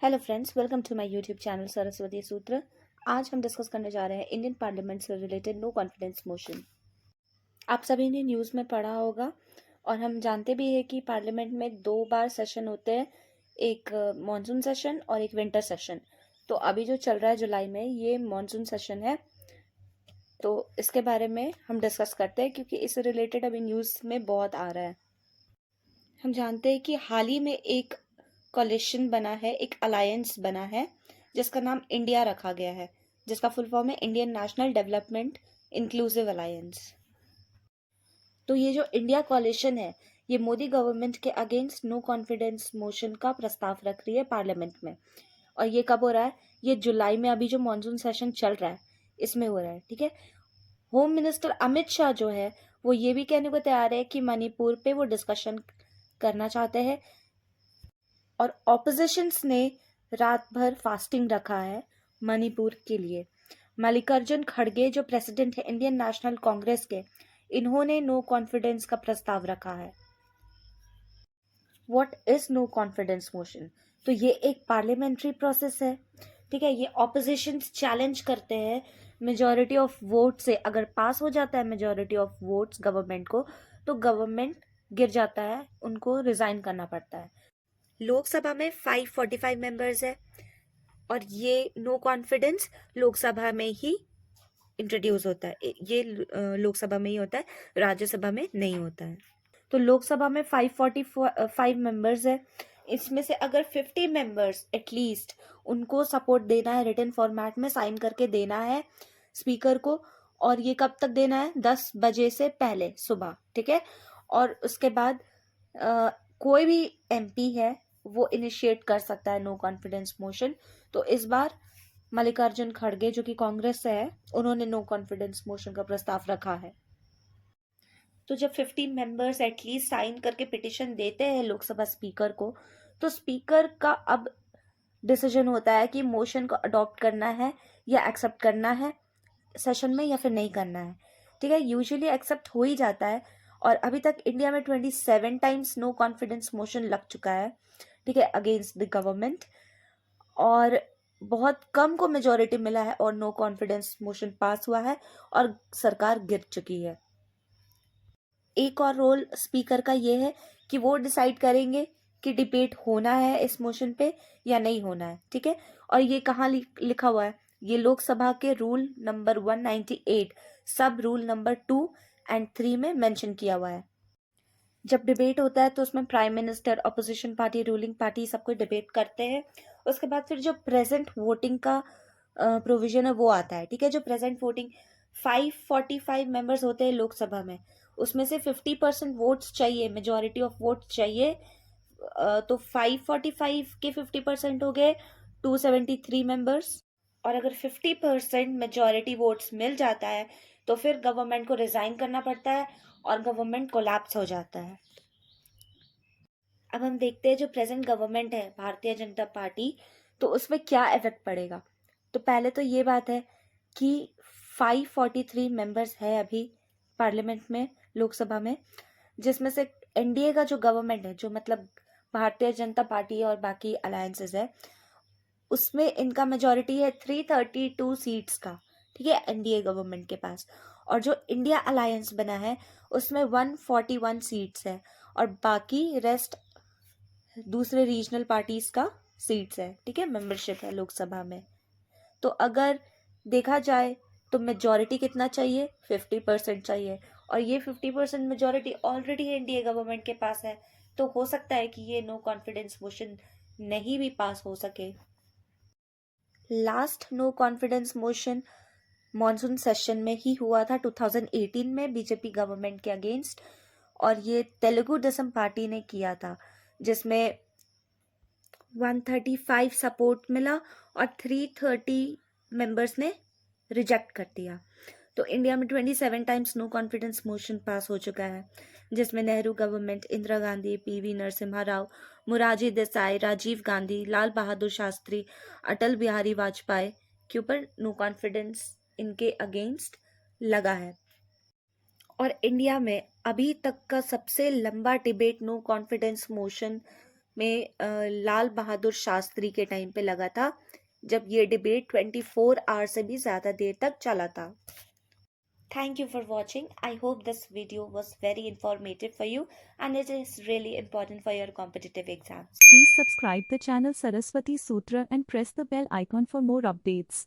Hello friends, welcome to my YouTube channel Saraswati Sutra. आज हम discuss करने जा रहे हैं इंडियन पार्लियामेंट से रिलेटेड नो कॉन्फिडेंस मोशन। आप सभी ने न्यूज़ में पढ़ा होगा और हम जानते भी हैं कि पार्लियामेंट में दो बार सेशन होते हैं, एक मॉनसून सेशन और एक विंटर सेशन। तो अभी जो चल रहा है जुलाई में, ये मॉनसून सेशन है। तो इसके बारे में हम डिस्कस करते हैं क्योंकि इससे रिलेटेड अभी न्यूज़ में बहुत आ रहा है। हम जानते हैं कि हाल ही में एक कोलिशन बना है, एक अलायंस बना है जिसका नाम इंडिया रखा गया है, जिसका फुल फॉर्म है Indian national development inclusive alliance. तो ये जो इंडिया कोलिशन है, ये मोदी गवर्नमेंट के अगेंस्ट नो कॉन्फिडेंस मोशन का प्रस्ताव रख रही है पार्लियामेंट में। और ये कब हो रहा है? ये जुलाई में, अभी जो मॉनसून सेशन चल रहा है इसमें हो रहा है। ठीक है। होम मिनिस्टर अमित शाह जो है, वो ये भी कहने को तैयार है कि मणिपुर पे वो डिस्कशन करना चाहते हैं। और ऑपोजिशंस ने रात भर फास्टिंग रखा है मणिपुर के लिए। मल्लिकार्जुन खड़गे जो प्रेसिडेंट है इंडियन नेशनल कांग्रेस के, इन्होंने नो कॉन्फिडेंस का प्रस्ताव रखा है। What is no confidence motion? तो ये एक पार्लियामेंट्री प्रोसेस है। ठीक है। ये ऑपोजिशन चैलेंज करते हैं मेजोरिटी ऑफ वोट से। अगर पास हो जाता है मेजोरिटी ऑफ वोट्स गवर्नमेंट को, तो गवर्नमेंट गिर जाता है, उनको रिजाइन करना पड़ता है। लोकसभा में 545 मेंबर्स है और ये नो कॉन्फिडेंस लोकसभा में ही इंट्रोड्यूस होता है। ये लोकसभा में ही होता है, राज्यसभा में नहीं होता है। तो लोकसभा में 545 मेंबर्स है। इसमें से अगर 50 मेंबर्स एटलीस्ट, उनको सपोर्ट देना है, रिटन फॉर्मेट में साइन करके देना है स्पीकर को। और ये कब तक देना है? 10 बजे से पहले सुबह। ठीक है। और उसके बाद कोई भी एमपी है वो इनिशिएट कर सकता है नो कॉन्फिडेंस मोशन। तो इस बार मल्लिकार्जुन खड़गे जो कि कांग्रेस से है, उन्होंने नो कॉन्फिडेंस मोशन का प्रस्ताव रखा है। तो जब 50 मेंबर्स एटलीस्ट साइन करके पिटिशन देते हैं लोकसभा स्पीकर को, तो स्पीकर का अब डिसीजन होता है कि मोशन को अडॉप्ट करना है या एक्सेप्ट करना है सेशन में, या फिर नहीं करना है। ठीक है। यूजुअली एक्सेप्ट हो ही जाता है। और अभी तक इंडिया में 27 टाइम्स नो कॉन्फिडेंस मोशन लग चुका है। ठीक है, अगेंस्ट द गवर्नमेंट। और बहुत कम को मेजोरिटी मिला है और नो कॉन्फिडेंस मोशन पास हुआ है और सरकार गिर चुकी है। एक और रोल स्पीकर का ये है कि वो डिसाइड करेंगे कि डिबेट होना है इस मोशन पे या नहीं होना है। ठीक है। और ये कहाँ लिखा हुआ है? ये लोकसभा के रूल नंबर 198 सब रूल नंबर 2 एंड 3 में मेंशन किया हुआ है। जब डिबेट होता है तो उसमें prime minister, opposition party, ruling party सबको डिबेट करते हैं। उसके बाद फिर जो प्रेजेंट वोटिंग का प्रोविजन है वो आता है। ठीक है। जो प्रेजेंट वोटिंग 545 मेंबर्स होते हैं लोकसभा में, उसमें से 50% वोट्स चाहिए, मेजोरिटी ऑफ वोट्स चाहिए। तो 545 के 50% हो गए 273 मेंबर्स। और अगर 50% मेजोरिटी वोट्स मिल जाता है तो फिर गवर्नमेंट को रिजाइन करना पड़ता है और गवर्नमेंट कोलैप्स हो जाता है। अब हम देखते हैं जो प्रेजेंट गवर्नमेंट है भारतीय जनता पार्टी, तो उसमें क्या इफेक्ट पड़ेगा। तो पहले तो ये बात है कि 543 मेंबर्स है अभी पार्लियामेंट में, लोकसभा में, जिसमें से एनडीए का जो गवर्नमेंट है, जो मतलब भारतीय जनता पार्टी और बाकी अलायंसेस है, उसमें इनका मेजोरिटी है 332 सीट्स का। ठीक है, एनडीए गवर्नमेंट के पास। और जो इंडिया अलायंस बना है उसमें 141 सीट्स है और बाकी रेस्ट दूसरे रीजनल पार्टीज का सीट्स है। ठीक है, मेंबरशिप है लोकसभा में। तो अगर देखा जाए तो मेजोरिटी कितना चाहिए? 50% चाहिए। और ये 50% मेजोरिटी ऑलरेडी एनडीए गवर्नमेंट के पास है। तो हो सकता है कि ये नो कॉन्फिडेंस मोशन नहीं भी पास हो सके। Last no confidence motion monsoon session में ही हुआ था 2018 में, बीजेपी गवर्नमेंट के अगेंस्ट। और ये तेलुगु देशम पार्टी ने किया था, जिसमें 135 सपोर्ट मिला और 330 मेंबर्स ने रिजेक्ट कर दिया। तो इंडिया में 27 टाइम्स नो कॉन्फिडेंस मोशन पास हो चुका है, जिसमें नेहरू गवर्नमेंट, इंदिरा गांधी, पीवी नरसिम्हा राव, मोरारजी देसाई, राजीव गांधी, लाल बहादुर शास्त्री, अटल बिहारी वाजपेयी के ऊपर नो कॉन्फिडेंस इनके अगेंस्ट लगा है। और इंडिया में अभी तक का सबसे लंबा डिबेट नो कॉन्फिडेंस मोशन में लाल बहादुर शास्त्री के टाइम पे लगा था, जब ये डिबेट 24 आवर से भी ज़्यादा देर तक चला था। Thank you for watching. I hope this video was very informative for you and it is really important for your competitive exams. Please subscribe the channel Saraswati Sutra and press the bell icon for more updates.